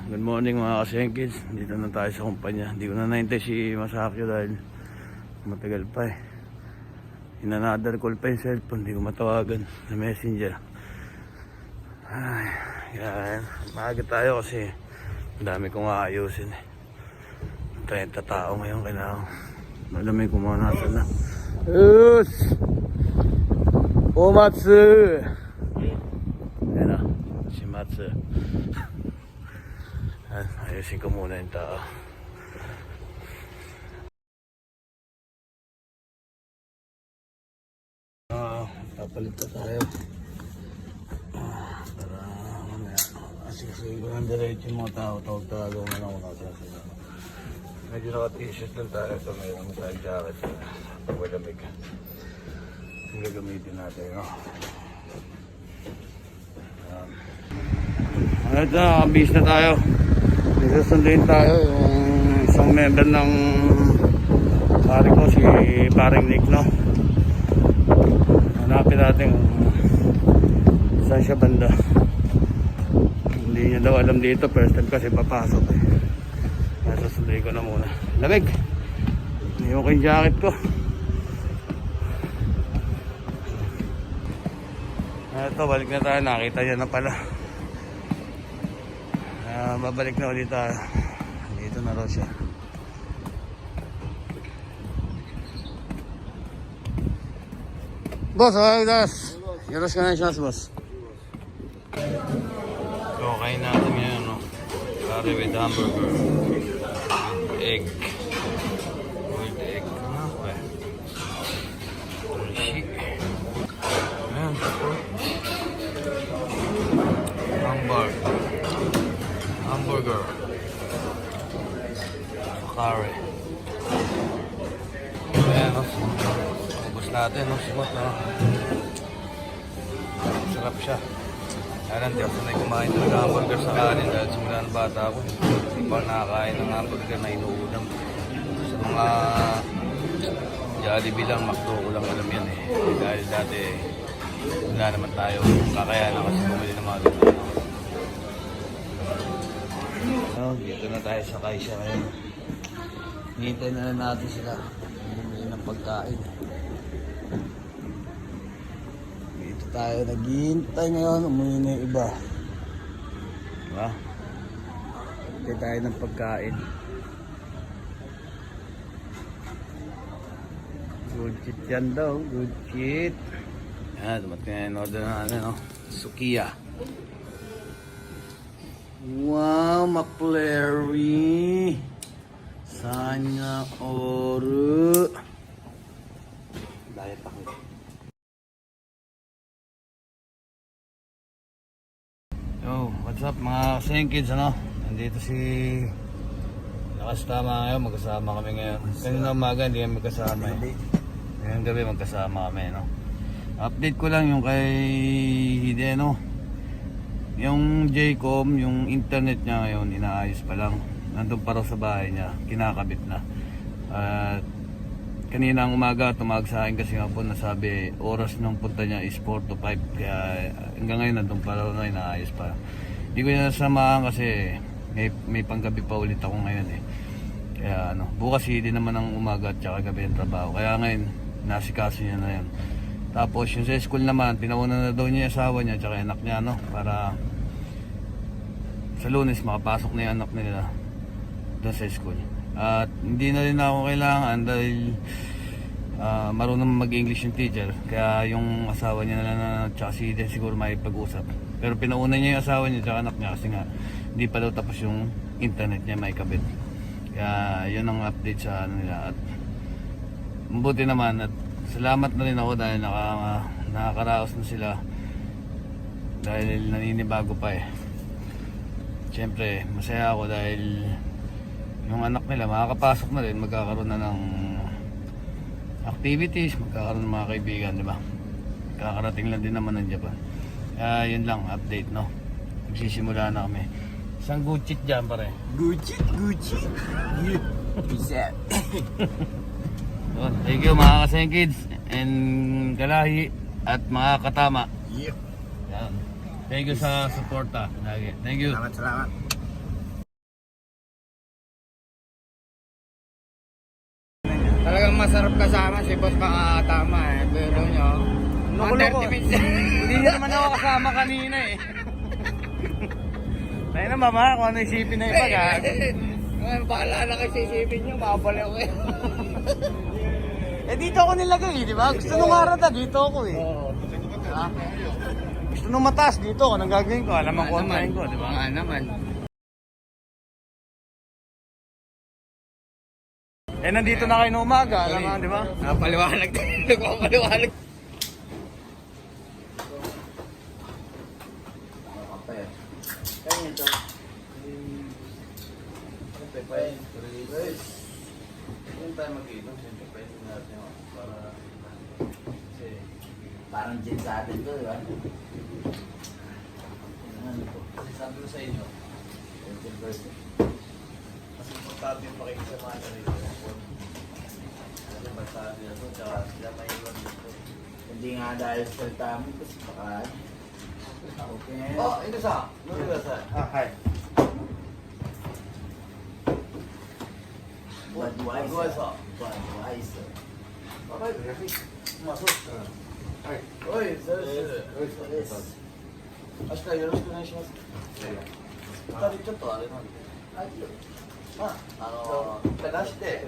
Good morning mga kasengkids. Dito na tayo sa kumpanya. Hindi ko na naintay si Masakyo dahil matagal pa eh. In-another call pa yung cellphone. Hindi ko matawagan sa messenger. Ay, yan. Maaga tayo kasi ang dami kong aayusin eh. 30 tao ngayon. Kailangan malamin kung mga nasa na. Us! Omatsu! Yan o. Si Matsu. Ayusin ko muna yung tao. Papalit pa tayo. Para mamaya. Asikasuhin ko ng diretso yung mga tao. Tawag-tawago mo lang ako nasa sila. Medyo naka-t-shirt lang tayo. Ito mayroon tayong jacket. Pagwalamig. Yung gagamitin natin. No? Ito, nakabis na tayo. Susunduin tayo yung isang member ng pare ko, si paring Nick, no? Hanapin natin saan siya banda. Hindi niya daw alam dito, first time kasi papasok eh. Susunduin ko na muna. Lamig! Iniwan ko yung jacket ko. Ito, balik na tayo, nakita niya na pala. Babalik na ulit tayo. Dito na raw siya. Boss, okay das. Yoroshiku onegaishimasu, boss. So, kain natin ngayon, no? Curry with hamburger. With egg. With egg. Okay. Sushi. Ayan. Hamburger. Curry. Ayan, no? Ubus natin, no? Sumot, no? Sarap siya. Kaya hindi ako sanay kumain talaga hamburger sa kanin dahil simula ng bata ako. Hindi pa nakakain ng hamburger na inuulam. Sa mga Jollibee lang, McDo ko lang alam yan eh. Dahil dati wala naman tayo kakayanan kasi bumili ng mga ganun. Dito na tayo sa Kaisha ngayon. Hintay na natin sila. Bumili ng pagkain. Dito tayo naghihintay ngayon. Umuwi na yung iba. Diba? Hintay tayo ng pagkain. Good shit yan daw. Good shit. Yan, dumating na yung order na natin, no? Sukiya. Wow, McFlurry. Sanya oru. Diet ako. Yo, what's up mga sengkids, ano? Nandito si Nakastama ngayon, magkasama kami ngayon. Kanina umaga hindi kami magkasama eh. Ngayong gabi magkasama kami, no? Update ko lang yung kay Hideno. Yung Jcom, yung internet niya ngayon, inaayos pa lang. Nandun pa raw sa bahay niya, kinakabit na. At kanina ang umaga, tumawag sa akin kasi nga po nasabi, oras ng punta niya is 4 to 5. Kaya hanggang ngayon nandun pa raw na inaayos pa. Hindi ko niya nasamahan kasi may panggabi pa ulit ako ngayon eh. Kaya ano, bukas hindi naman ang umaga at saka gabi ang trabaho. Kaya ngayon, nasikaso niya na yan. Tapos yung sa school naman, pinauna na daw niya yung asawa niya at anak niya, no? Para sa Lunes makapasok na yung anak nila doon sa school. At hindi na rin ako kailangan dahil marunong mag-English yung teacher. Kaya yung asawa niya na lang at si Eden siguro may pag-usap. Pero pinauna niya yung asawa niya at anak niya kasi nga hindi pa daw tapos yung internet niya may kabit. Kaya yun ang update sa ano nila. At mabuti naman at salamat na rin ako dahil nakakaraos na sila dahil naninibago pa eh. Siyempre masaya ako dahil yung anak nila makakapasok na rin, magkakaroon na ng activities, magkakaroon ng mga kaibigan, di ba? Kakarating lang din naman ng Japan. Yun lang, update, no? Magsisimula na kami. Isang gucci dyan pare. Gucci. Reset. Thank you mga kasengkids and kalahi at mga katama. Yep. Yan. Thank you sa suporta. Thank you. Salamat. Talagang masarap kasama si boss makakatama eh. Pero nyo, mga Loko-loko. 30 minutes. Hindi niya naman ako kasama kanina eh. Tayo na mama, kung ano isipin na iba ka. Ngayon, bahala na kasi isipin nyo, mabaliw ko eh. Eh dito ako nilagay, di ba? Gusto nung arata, dito ako eh. Oo. Ha? Gusto nung mataas dito, kung anong gagawin ko, alam ang kontrahin ko, di ba? Nga naman. Eh nandito na kayo na umaga, alam mo, di ba? Napaliwanag tayo. Nagpapaliwanag. Kaya ito. Yung tayo mag-inom, siyempre pwede natin para kasi Parang gin sa atin to, di ba? kasi sabi ko sa inyo, 20%. mas importante yung pakikisamahan na rin kasi masabi na ito, tsaka sila may iwan dito. Hindi nga dahil sa tamo, kasi baka... Okay. Oh, ito sa? Ano ba sa? Hi. Budweiser. Budweiser. Budweiser. Okay, grabe. Masuk.はい。おい、そうです。そうです。明日よろしくお願いします。二人ちょっとあれなんで。まあ、出して、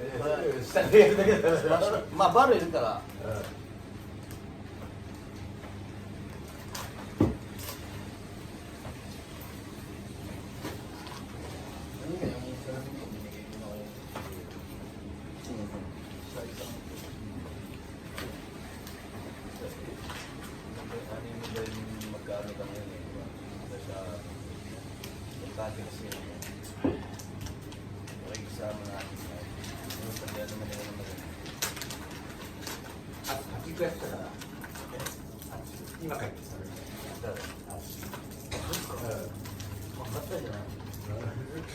下でやるだけだから。まあ、バルいるから。Magkano ka ngayon eh, di ba? Sa Makati kasi makikisama natin na yung tanda naman nila naman. 秋くやったから今帰ってきたね。 Makata dyan ah.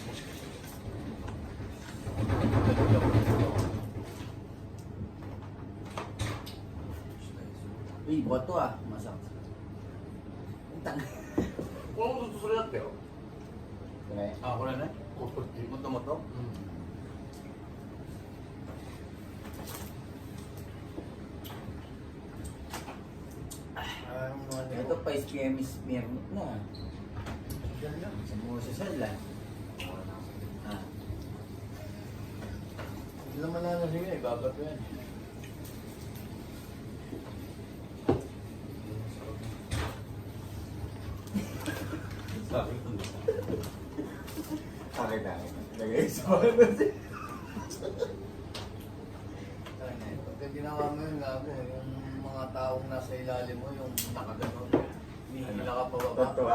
Uy, boto ah. Masak. Utang. このずっとそれだったよ。 Okay. あ、これね。こっち。もともとIto pa is Smirnoff na. Sa mga sasal ah. Ah. Hindi naman na sige, ibabat ko yan. Akin na. Lagay sa mga Pagka ginawa mo yun, gago, yung mga taong nasa ilalim mo, yung nakaganon, hinihila ka pa baba. Totoo.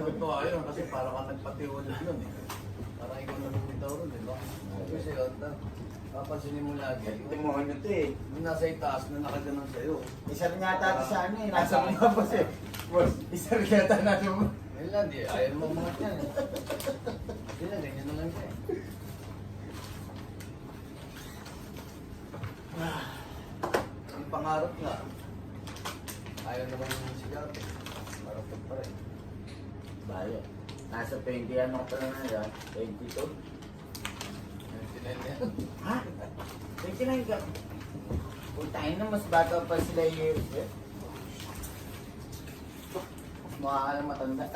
Totoo yun, kasi parang ka nagpatiwala nun eh. Parang ikaw nagpitaw ron, di ba? Kasi yun, papansinin mo lagi. Timohan nyo to eh. Yung nasa itaas na nakaganon sa'yo. Isa rin yata ito sa ano eh. Nasa mga boss eh. Boss, isa rin yata natin mo. Yun lang, di. Ayaw mo mga yan eh. Hindi na, ganyan na lang siya eh. Yung pangarap nga. Ayaw naman yung sigaw. Marapot pa rin. Bayo. Nasa 20 ano ka na yan? 22? Yung tinanyan. Ha? 29 ka? Putahin na, mas bata pa sila years eh. Mukha ka lang matanda.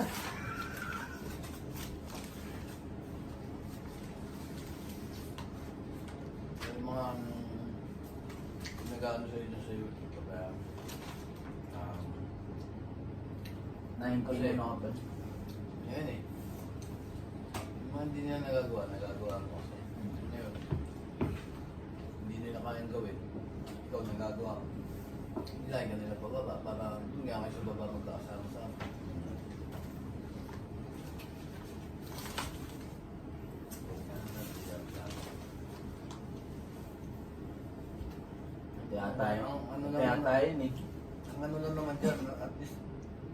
Yung mga nag-ano sa inyo sa YouTube. Kaya, 19 na ako pa. yan eh. Yung mga hindi nila nagagawa mo kasi. Ngayon, hindi nila kayang gawin. Ikaw nagagawa mo. Ilahin ka nila pababa para doon nga kayo sa baba magkasama-sama. Kaya tayo. Ano Kaya naman- tayo eh. Ang ano lang naman dyan, at least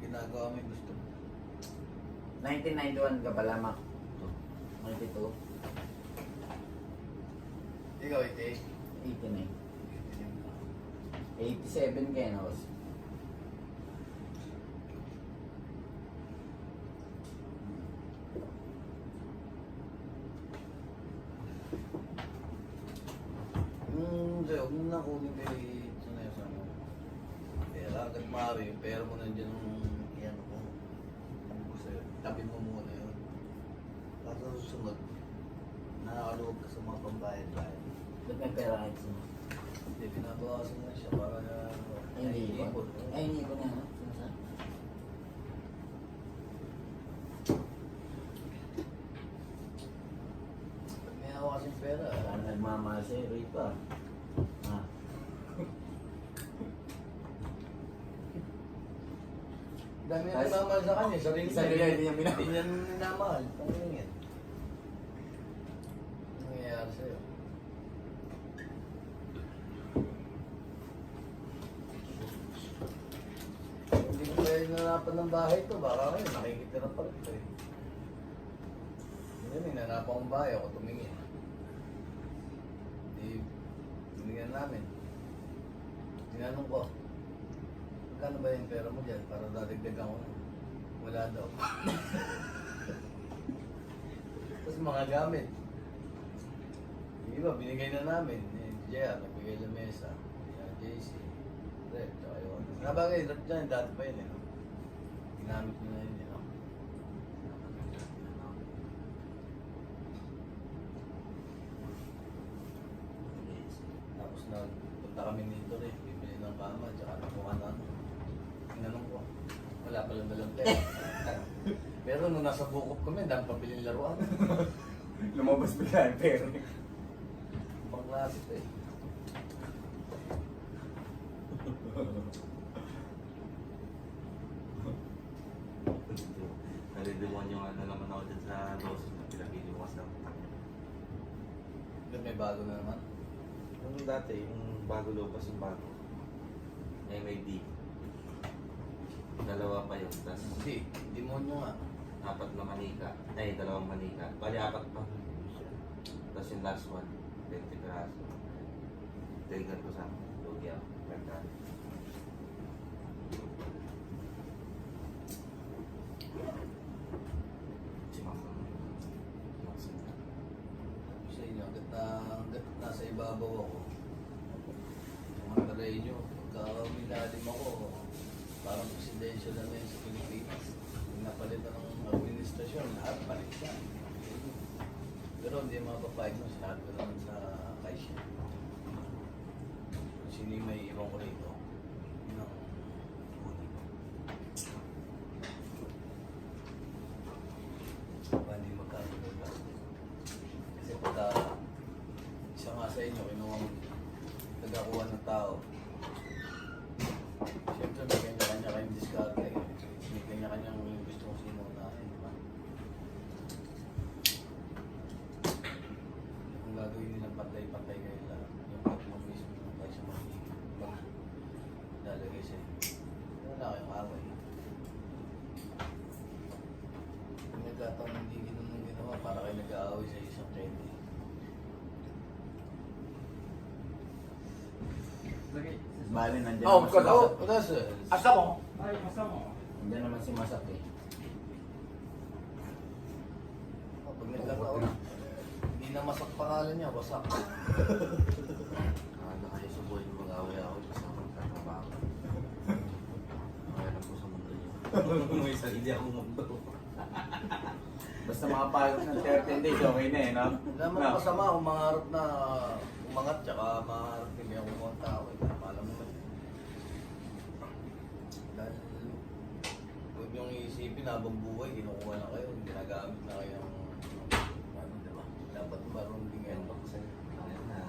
ginagawa mo yung gusto mo. 1991 ka pala, Mac. 92. Ikaw, ite. 89. 87 kayo na boss. Sa'yo, huwag nang kunin kay Sunay sa ano. Pera, agad maaari. Yung pera mo nandiyan yung yan ko. Ano ko sa'yo? Tabi mo muna yun. Para sa susunod, nakakaloob ka sa mga pambayad-bayad. Ba't may pera kahit sino? Hindi, pinabawasan na siya para na... Ay, hindi ko. Ay, hindi ko na. Sino sa? Pag may hawak kasing pera, Parang nagmamahal sa'yo, Ray pa. Ah. dami na minamahal sa kanya. Sarili Sarili niya, hindi niya minamahal. Hindi niya minamahal. Ano yan? Ano nangyayari sa'yo? Hindi ko kayo nanapan ng bahay to. Baka kayo nakikitira pa rin ito eh. Hindi, nanapan ng bahay ako tumingin. Hindi, tumingin namin. Tinanong ko, magkano ba yung pera mo dyan para dadagdagan ko na? Wala daw. Tapos mga gamit. Yung iba, binigay na namin. JR, nagbigay ng mesa. JC, Red, tsaka yun. Nabagay, dyan, dati pa yun eh. No? Ginamit nyo na yun eh. No? Tapos punta kami dito rin. Bibili ng kama, tsaka nakuha na. Tinanong ko, wala pa lang dalang pera. Pero nung nasa bukop kami, dami pabiling laruan. Lumabas bigla yung pera. Pangklase to eh. Nalidemonyo nga na naman ako dyan sa Roses na pinapili mo kasi ng Ba't may bago na naman? Yung dati, yung bago lobas yung bago. MAD. Dalawa pa yun, tas Hindi, demonyo nga. apat na manika. Ay, dalawang manika. Bali, apat pa. Tas yung last one, 20 peraso. Tigan ko sa Lugia. Mercado. Si Mama. Sa inyo, hanggat nasa ibabaw ako. Yung mga radio, pagka minalim ako, parang presidential na rin sa Pilipinas. Pinapalitan ng administrasyon, lahat balik siya. Pero hindi mapapayag mo, sinabi ko naman sa Kaisya. Sino yung may ibang ko rito? Yun ang kunin ko. Para hindi magkakaroon ba? Kasi pagka isa nga sa inyo, kinuha nagkakuha ng tao. Siyempre may kanya-kanya kayong diskarte. May kanya-kanyang gusto kong sino unahin, di ba? Kung gagawin nilang pantay-pantay kayo lang, yung tatlong mismo ng tayo sa mga lalagay sa inyo. Wala kayong away. Kung nagkataon hindi ganun ang ginawa, para kayo nag-aaway sa isang trend. Bali, nandiyan Oh, naman si Masak. that's it. Asa mo? Ay, asa mo? Nandiyan naman si Masak eh. Pag nagkataon, hindi na masak pangalan niya, wasak. Kayo sa buhay yung mag-away ako sa magkatrabaho. Kaya lang po sa mundo niyo. May sarili akong mundo. Basta makapagod ng 13 days, okay na eh, no? Wala mga kasama, umangarap na umangat, tsaka maharap din yung mga tao. Alam mo naman. Dahil huwag yung iisipin habang buhay, kinukuha na kayo, ginagamit na kayo ng ano, diba? Dapat marunong din kayo. Yan ba kasi? Ayan na.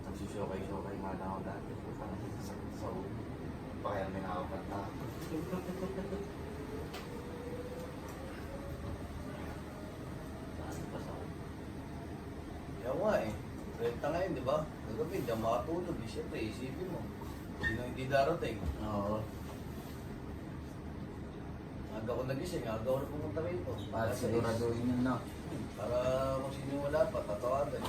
Nagsusyokay-syokay nga na ako dati. Parang sasakit sa ulo. Pakaya may nakapat na. Saan pa sa ulo? Yan nga eh. Renta ngayon, di ba? Kagabi, di ako makatulog. Siyempre, isipin mo. Sino hindi darating? Oo. Aga ko nagising, aga ko na pumunta rito. Para Alas 6. siguraduhin yun na. Para kung sino wala pa, tatawagan.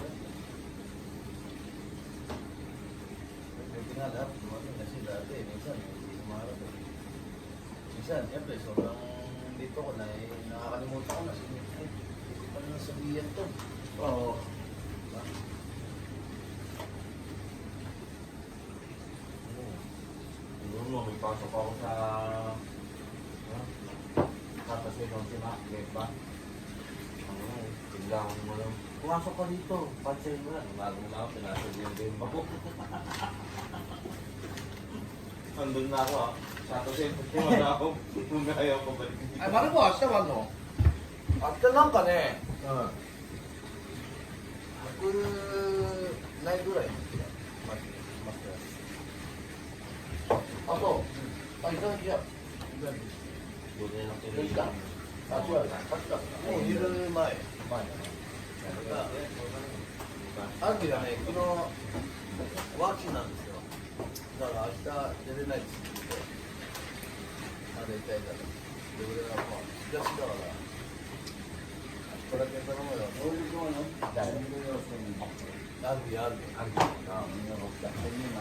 Pwede nga lahat, dumating kasi dati, minsan, hindi sumarating. Minsan, siyempre, sobrang dito ko na, nakakalimutan ko na, hindi pa na sabihan to. Oo. Diba? Alam mo, may pasok ako sa... Tapos yun, si Mac, ba? Ano nga eh, tiglangan mo lang. Pumasok ka dito, pansel mo lang. Bago na ako, pinasag yung game ako. Andun na ako ah. Tapos yun, wala ako. Ayaw ko balik dito. あれ、マルコ明日はあんの？あってなんかね、うん。 100ないぐらいあと、あ、いただきや。 Buti na lang できた。あ、違う。もう昼前。前だな。ある日はね、昨日ワクチンなんですよ。だから明日出れないですって言って。まだ痛いから。で、俺はもう日差しだから。これだけ頼むよ。どういうの誰も要するにある日ある日。あるあみんな僕だこれに今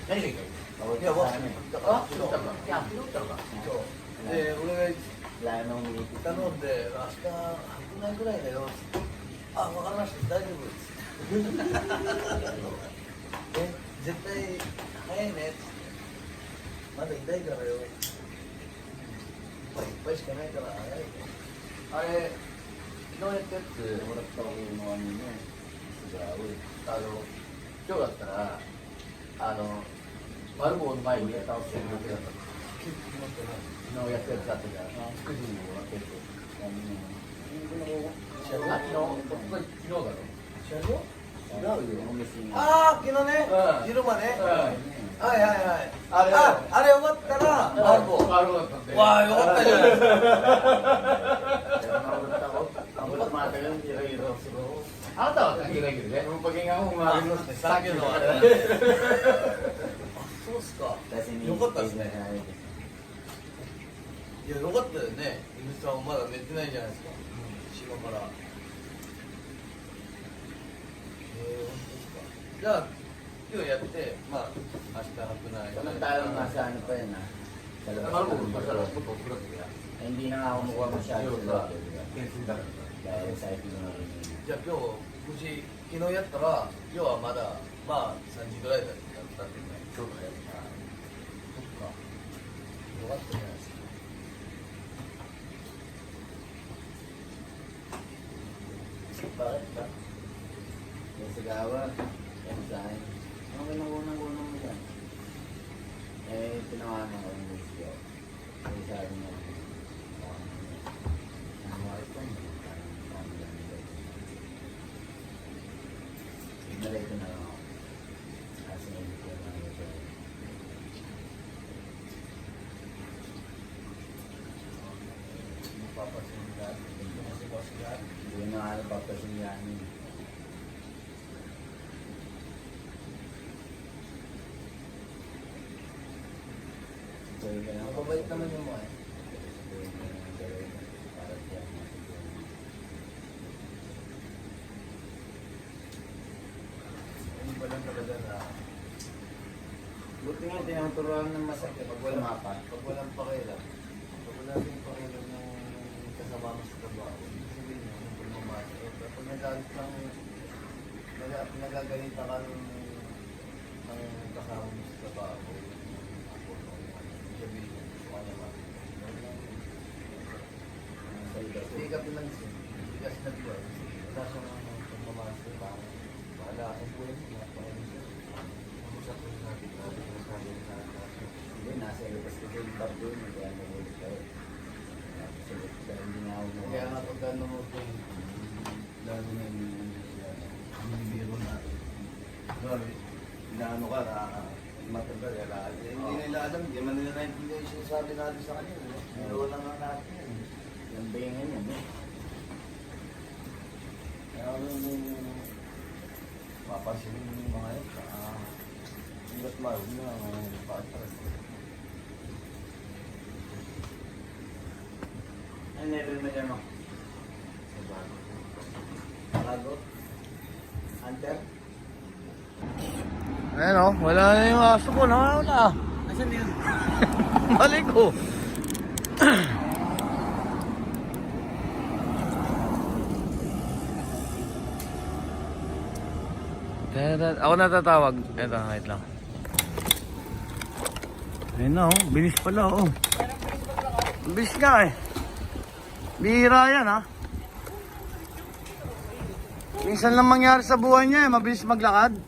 何がいいか。いや、ワクチンだから。昨日だから。そう。で、俺がライノに頼んで、明日危ないぐらいだよ。あ、わかりました、大丈夫です。絶対早いね。まだ痛いからよ。いっぱいしかないから早いね。あれ、昨日やったやつ、もらった俺のにねすが多い今日だったら、マルボウの前に倒してるだけだった。昨日やったやつだったじゃん9時に終わってて昨日だろ。違うよお店にああ、昨日ね、うん昼間ね。うんはいはいはい。あれあれ終わったら、マルボウ。マルコだったんで。わあ、よかったじゃないですか。 あなたは先だけどね。パケがもう回りましてさっきのあれ。そうっすか。よかったですね。いや、よかったよね。井口さんもまだ寝てないじゃないですか。島から。本当ですか。じゃあ、今日やって、まあ、明日白内。 Samantalang nasa ano pa yun ah. Sa labas Maluko, ng- masarap. Pupulot niya. Hindi na nga ako mukha masyado sa loob. Kensin da. Dahil sa ito na rin. じゃあ今日、無事、昨日やったら、今日はまだ、まあ、3時ぐらいだったってね。そうだよ。そっか。よかったじゃないですか。Bakit ba? Yung sigawan, yung saan. Ano kinunang-unang mo dyan? Eh, tinawanan ko yung gusto. Kasi sabi niya, ano ayos lang yun? Parang lang nila. Ignalay ko na lang ako. Kasi hindi ko na ito. Papasingan. Kasi pasingan. Hindi na ano papasinyan yun. Sorry ka lang. Mababait naman yung mga eh. Ano ba lang talaga na Buti nga tinuturuan ng masakit pag wala mapat. pag walang pakialam, pag wala rin pakialam ng kasama mo sa trabaho, sabihin mo, yung pagmamasa. Pag nagalit lang, nagagalitan ka ng kasama mo sa trabaho, sabihin mo, ano naman. Hindi ka pinansin, bigas na bigas, wala siyang pagmamasa, bahala ang buhay mo, pakialam siya. Usap ko natin, sabi ko sabi sa Hindi, nasa ilabas ko yung bar doon. Kaya nagulit kayo. Sagot ka, hindi na ako mo. Kaya nga pagka namutin, lalo na yung biro natin. Grabe, inaano ka na matagal, hindi nila alam, hindi man nila naintindihan yung sinasabi natin sa kanila. Biro lang nga natin yan. Yung bingan yun eh. Kaya yung mapasin yung mga yun, mas marunong na mga paatras. Ano level mo dyan mo? Bago? Hunter? Ayan o, wala na yung aso ko, nakawala. Asan yun? Balik ko. Ako natatawag. Eto, wait lang. Ayun na, oh. Bilis pala, oh. Bilis nga, eh. Bihira yan, ha. Minsan lang mangyari sa buhay niya, eh. Mabilis maglakad.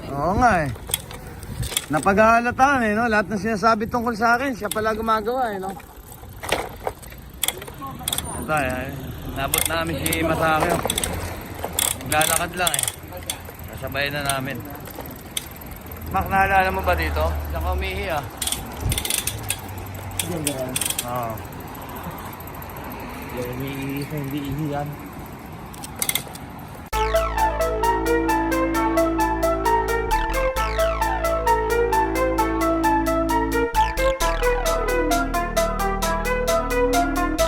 Oo nga, eh. Napag-aalataan, eh, no? Lahat ng sinasabi tungkol sa akin, siya pala gumagawa, eh, no? Ito, eh. Nabot namin si Masaki, oh. Naglalakad lang, eh. Sasabayin na namin. Mac, naalala mo ba dito? Diyan ka umihi, ah. Oo. Hindi ihi yan.